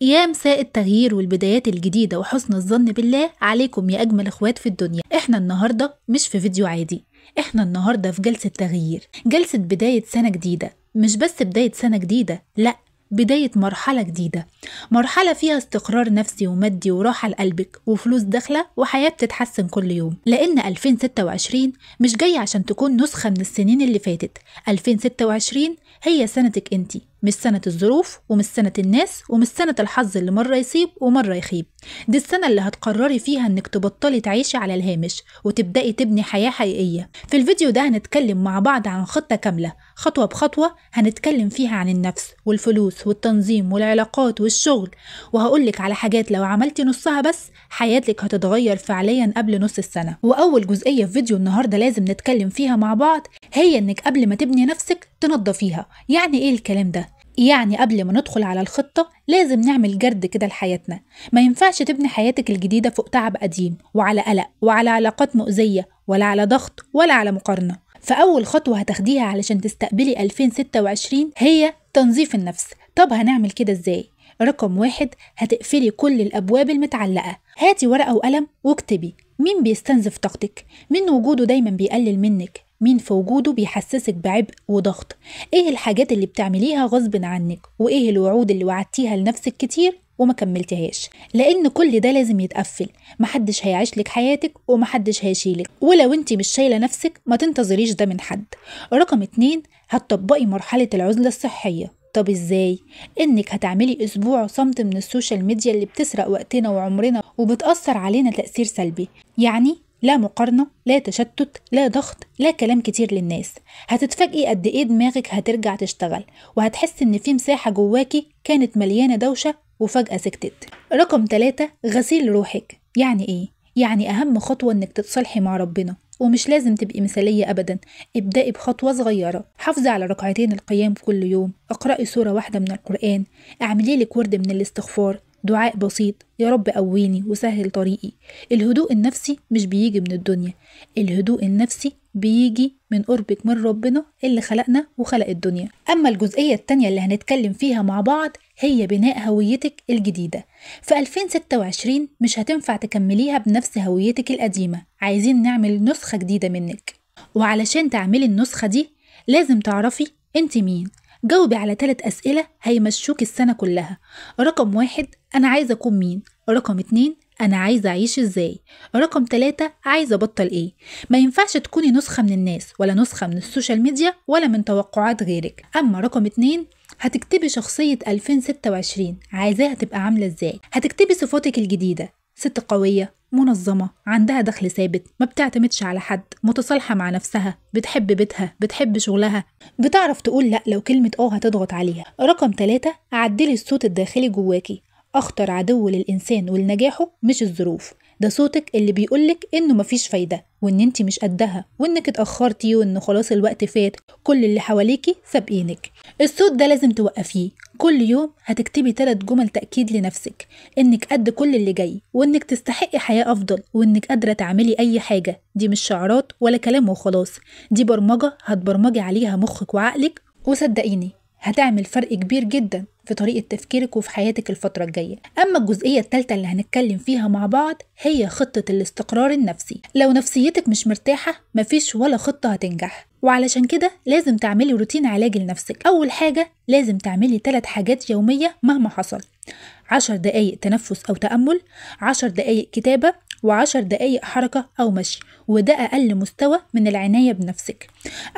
يا مساء التغيير والبدايات الجديدة وحسن الظن بالله عليكم يا أجمل إخوات في الدنيا. إحنا النهاردة مش في فيديو عادي، إحنا النهاردة في جلسة تغيير، جلسة بداية سنة جديدة. مش بس بداية سنة جديدة، لأ، بداية مرحلة جديدة، مرحلة فيها استقرار نفسي ومادي وراحة لقلبك وفلوس داخلة وحياة بتتحسن كل يوم. لأن 2026 مش جاي عشان تكون نسخة من السنين اللي فاتت. 2026 هي سنتك انتي، مش سنة الظروف ومش سنة الناس ومش سنة الحظ اللي مرة يصيب ومرة يخيب. دي السنة اللي هتقرري فيها انك تبطلي تعيشي على الهامش وتبدأي تبني حياة حقيقية. في الفيديو ده هنتكلم مع بعض عن خطة كاملة خطوة بخطوة، هنتكلم فيها عن النفس والفلوس والتنظيم والعلاقات والشغل، وهقولك على حاجات لو عملتي نصها بس حياتك هتتغير فعليا قبل نص السنة. وأول جزئية في فيديو النهاردة لازم نتكلم فيها مع بعض هي انك قبل ما تبني نفسك تنظفيها. يعني ايه الكلام ده؟ يعني قبل ما ندخل على الخطة لازم نعمل جرد كده لحياتنا. ما ينفعش تبني حياتك الجديدة فوق تعب قديم وعلى قلق وعلى علاقات مؤذية ولا على ضغط ولا على مقارنة. فأول خطوة هتاخديها علشان تستقبلي 2026 هي تنظيف النفس. طب هنعمل كده ازاي؟ رقم 1، هتقفلي كل الأبواب المتعلقة. هاتي ورقة وقلم واكتبي مين بيستنزف طاقتك، مين وجوده دايما بيقلل منك، مين في وجوده بيحسسك بعبء وضغط، ايه الحاجات اللي بتعمليها غصب عنك، وايه الوعود اللي وعدتيها لنفسك كتير وما كملتهاش. لان كل ده لازم يتقفل، محدش هيعيش لك حياتك ومحدش هيشيلك، ولو انت مش شايله نفسك ما تنتظريش ده من حد. رقم 2، هتطبقي مرحله العزله الصحيه. طب ازاي؟ انك هتعملي اسبوع صمت من السوشيال ميديا اللي بتسرق وقتنا وعمرنا وبتأثر علينا تأثير سلبي. يعني لا مقارنة، لا تشتت، لا ضغط، لا كلام كتير للناس. هتتفاجئي قد ايه دماغك هترجع تشتغل، وهتحس ان في مساحة جواكي كانت مليانة دوشة وفجأة سكتت. رقم 3، غسيل روحك. يعني ايه؟ يعني اهم خطوة انك تتصالحي مع ربنا، ومش لازم تبقي مثالية أبدا. ابدأي بخطوة صغيرة، حافظي على ركعتين القيام كل يوم، اقرأي سورة واحدة من القرآن، اعملي لك ورد من الاستغفار، دعاء بسيط، يا رب قويني وسهل طريقي. الهدوء النفسي مش بيجي من الدنيا، الهدوء النفسي بيجي من قربك من ربنا اللي خلقنا وخلق الدنيا. أما الجزئية التانية اللي هنتكلم فيها مع بعض هي بناء هويتك الجديدة. في 2026 مش هتنفع تكمليها بنفس هويتك القديمة، عايزين نعمل نسخة جديدة منك. وعلشان تعملي النسخة دي لازم تعرفي انت مين. جاوبي على 3 أسئلة هيمشوك السنة كلها. رقم 1، أنا عايزة أكون مين؟ رقم 2، أنا عايزة أعيش إزاي؟ رقم 3، عايزة أبطل إيه؟ ما ينفعش تكوني نسخة من الناس ولا نسخة من السوشيال ميديا ولا من توقعات غيرك. أما رقم 2، هتكتبي شخصية 2026 عايزاها تبقى عاملة إزاي؟ هتكتبي صفاتك الجديدة: ست قوية، منظمة، عندها دخل ثابت، ما بتعتمدش على حد، متصالحة مع نفسها، بتحب بيتها، بتحب شغلها، بتعرف تقول لأ لو كلمة هتضغط عليها. رقم 3، عدلي الصوت الداخلي جواكي. أخطر عدو للإنسان ولنجاحه مش الظروف، ده صوتك اللي بيقولك إنه مفيش فايدة وإن انتي مش قدها وإنك اتأخرتي وإن خلاص الوقت فات، كل اللي حواليكي سابقينك. الصوت ده لازم توقفيه. كل يوم هتكتبي 3 جمل تأكيد لنفسك: إنك قد كل اللي جاي، وإنك تستحقي حياة أفضل، وإنك قادرة تعملي أي حاجة. دي مش شعارات ولا كلام وخلاص، دي برمجة هتبرمجي عليها مخك وعقلك، وصدقيني هتعمل فرق كبير جدا في طريقة تفكيرك وفي حياتك الفترة الجاية. أما الجزئية الثالثة اللي هنتكلم فيها مع بعض هي خطة الاستقرار النفسي. لو نفسيتك مش مرتاحة مفيش ولا خطة هتنجح، وعلشان كده لازم تعملي روتين علاجي لنفسك. أول حاجة لازم تعملي 3 حاجات يومية مهما حصل: 10 دقايق تنفس أو تأمل، 10 دقايق كتابة، و10 دقايق حركة أو مشي، وده أقل مستوى من العناية بنفسك.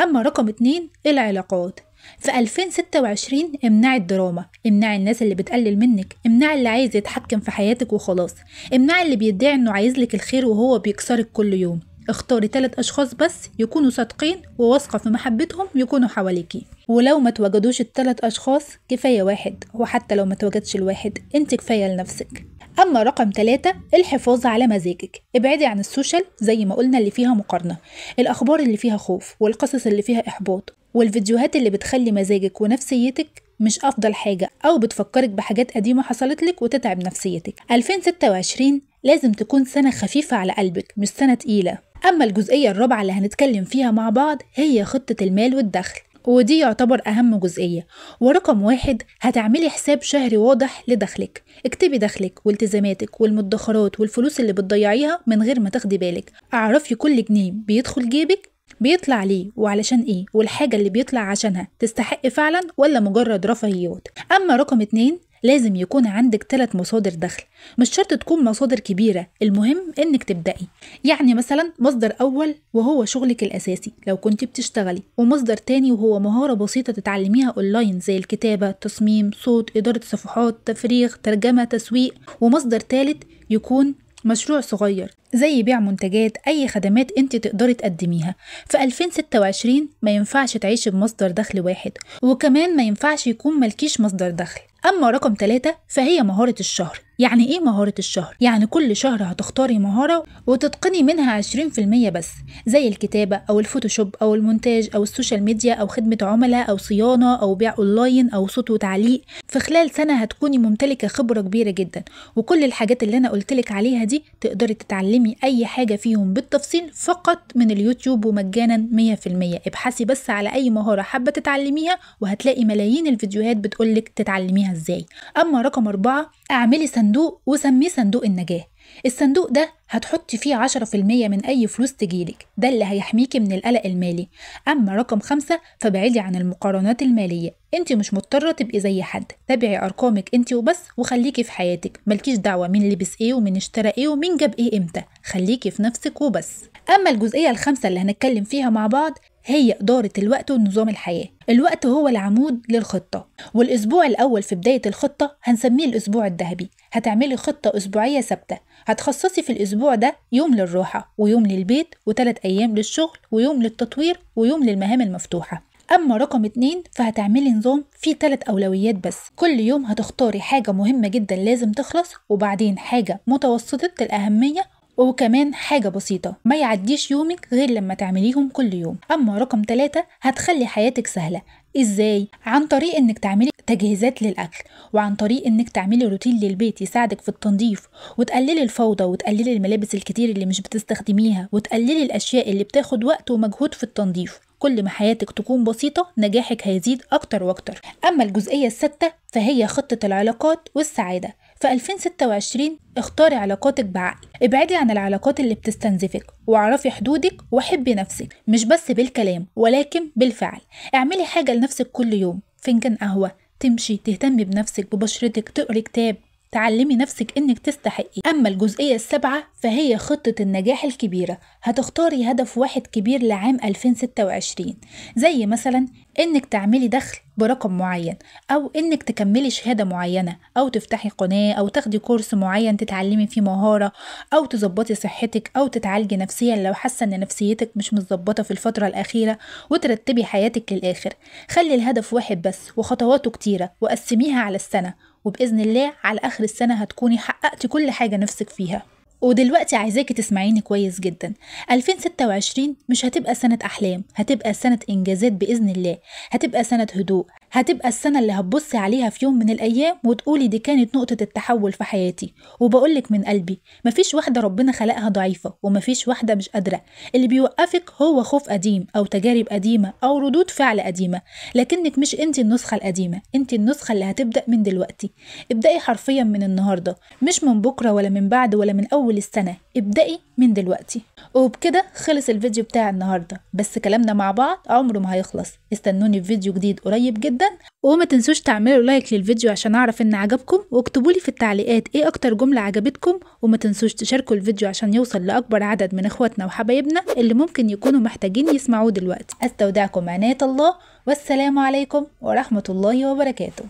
أما رقم 2، العلاقات. في 2026 امنعي الدراما، امنعي الناس اللي بتقلل منك، امنعي اللي عايز يتحكم في حياتك وخلاص، امنعي اللي بيدعي انه عايزلك الخير وهو بيكسرك كل يوم. اختاري 3 أشخاص بس يكونوا صادقين وواثقة في محبتهم يكونوا حواليكي، ولو ما توجدوش ال3 أشخاص كفاية واحد، وحتى لو ما توجدش الواحد انت كفاية لنفسك. أما رقم 3، الحفاظ على مزاجك. ابعدي عن السوشيال زي ما قلنا اللي فيها مقارنة، الأخبار اللي فيها خوف، والقصص اللي فيها إحباط، والفيديوهات اللي بتخلي مزاجك ونفسيتك مش أفضل حاجة أو بتفكرك بحاجات قديمة حصلت لك وتتعب نفسيتك. 2026 لازم تكون سنة خفيفة على قلبك مش سنة تقيلة. أما الجزئية الرابعة اللي هنتكلم فيها مع بعض هي خطة المال والدخل. ودي يعتبر أهم جزئية. ورقم 1، هتعملي حساب شهري واضح لدخلك. اكتبي دخلك والتزاماتك والمدخرات والفلوس اللي بتضيعيها من غير ما تاخدي بالك. اعرفي كل جنيه بيدخل جيبك بيطلع ليه وعلشان ايه، والحاجة اللي بيطلع عشانها تستحق فعلا ولا مجرد رفاهيات. اما رقم 2، لازم يكون عندك 3 مصادر دخل. مش شرط تكون مصادر كبيرة، المهم انك تبدأي. يعني مثلا مصدر اول وهو شغلك الاساسي لو كنت بتشتغلي، ومصدر تاني وهو مهارة بسيطة تتعلميها اونلاين زي الكتابة، تصميم، صوت، ادارة صفحات، تفريغ، ترجمة، تسويق. ومصدر تالت يكون مشروع صغير زي بيع منتجات، أي خدمات أنت تقدري تقدميها. في 2026 ما ينفعش تعيشي بمصدر دخل واحد، وكمان ما ينفعش يكون ملكيش مصدر دخل. أما رقم 3 فهي مهارة الشهر. يعني إيه مهارة الشهر؟ يعني كل شهر هتختاري مهارة وتتقني منها 20% بس، زي الكتابة أو الفوتوشوب أو المونتاج أو السوشيال ميديا أو خدمة عملاء أو صيانة أو بيع أونلاين أو صوت وتعليق. في خلال سنة هتكوني ممتلكة خبرة كبيرة جدا، وكل الحاجات اللي أنا قلتلك عليها دي تقدري تتعلمي أي حاجة فيهم بالتفصيل فقط من اليوتيوب ومجانا 100%. ابحثي بس على أي مهارة حابة تتعلميها وهتلاقي ملايين الفيديوهات بتقولك تتعلميها ازاي. أما رقم 4، اعملي صندوق وسميه صندوق النجاة. الصندوق ده هتحطي فيه 10% من أي فلوس تجيلك، ده اللي هيحميكي من القلق المالي. أما رقم 5، فبعيدي عن المقارنات المالية. انت مش مضطرة تبقي زي حد، تابعي أرقامك انت وبس وخليكي في حياتك، ملكيش دعوة مين لبس ايه ومين اشترى ايه ومين جاب ايه امتى، خليكي في نفسك وبس. أما الجزئية الخامسة اللي هنتكلم فيها مع بعض هي إدارة الوقت ونظام الحياة. الوقت هو العمود للخطة، والأسبوع الأول في بداية الخطة هنسميه الأسبوع الذهبي. هتعملي خطة أسبوعية ثابتة، هتخصصي في الأسبوع ده يوم للراحة ويوم للبيت و3 أيام للشغل ويوم للتطوير ويوم للمهام المفتوحة. أما رقم 2، فهتعملي نظام فيه 3 أولويات بس. كل يوم هتختاري حاجة مهمة جدا لازم تخلص، وبعدين حاجة متوسطة الأهمية، وكمان حاجة بسيطة ما يعديش يومك غير لما تعمليهم كل يوم. أما رقم 3، هتخلي حياتك سهلة. إزاي؟ عن طريق إنك تعملي تجهيزات للأكل، وعن طريق إنك تعملي روتين للبيت يساعدك في التنظيف، وتقللي الفوضى، وتقللي الملابس الكتير اللي مش بتستخدميها، وتقللي الأشياء اللي بتاخد وقت ومجهود في التنظيف. كل ما حياتك تكون بسيطة نجاحك هيزيد أكتر وأكتر. أما الجزئية السادسة فهي خطة العلاقات والسعادة. في 2026 اختاري علاقاتك بعقل، ابعدي عن العلاقات اللي بتستنزفك، واعرفي حدودك، وحبي نفسك مش بس بالكلام ولكن بالفعل. اعملي حاجة لنفسك كل يوم، فنجان قهوة، تمشي، تهتمي بنفسك ببشرتك، تقري كتاب، تعلمي نفسك انك تستحقي. اما الجزئية السابعة فهي خطة النجاح الكبيرة. هتختاري هدف واحد كبير لعام 2026، زي مثلا انك تعملي دخل برقم معين، او انك تكملي شهادة معينة، او تفتحي قناة، او تاخدي كورس معين تتعلمي فيه مهارة، او تظبطي صحتك، او تتعالجي نفسيا لو حاسة ان نفسيتك مش متظبطة في الفترة الاخيرة، وترتبي حياتك للاخر. خلي الهدف واحد بس وخطواته كتيرة، وقسميها على السنة، وبإذن الله على آخر السنة هتكوني حققتي كل حاجة نفسك فيها. ودلوقتي عايزاكي تسمعيني كويس جدا. 2026 مش هتبقى سنة أحلام، هتبقى سنة إنجازات بإذن الله، هتبقى سنة هدوء، هتبقى السنة اللي هتبصي عليها في يوم من الأيام وتقولي دي كانت نقطة التحول في حياتي. وبقولك من قلبي، مفيش واحدة ربنا خلقها ضعيفة، ومفيش واحدة مش قادرة. اللي بيوقفك هو خوف قديم أو تجارب قديمة أو ردود فعل قديمة، لكنك مش انت النسخة القديمة، انت النسخة اللي هتبدأ من دلوقتي. ابدأي حرفيا من النهاردة، مش من بكرة ولا من بعد ولا من أول السنة، ابدأي من دلوقتي. وبكده خلص الفيديو بتاع النهاردة، بس كلامنا مع بعض عمره ما هيخلص. استنوني في فيديو جديد قريب جدا، وما تنسوش تعملوا لايك للفيديو عشان اعرف ان عجبكم، واكتبوا لي في التعليقات ايه اكتر جملة عجبتكم، وما تنسوش تشاركوا الفيديو عشان يوصل لاكبر عدد من اخواتنا وحبايبنا اللي ممكن يكونوا محتاجين يسمعوه دلوقتي. استودعكم عناية الله، والسلام عليكم ورحمة الله وبركاته.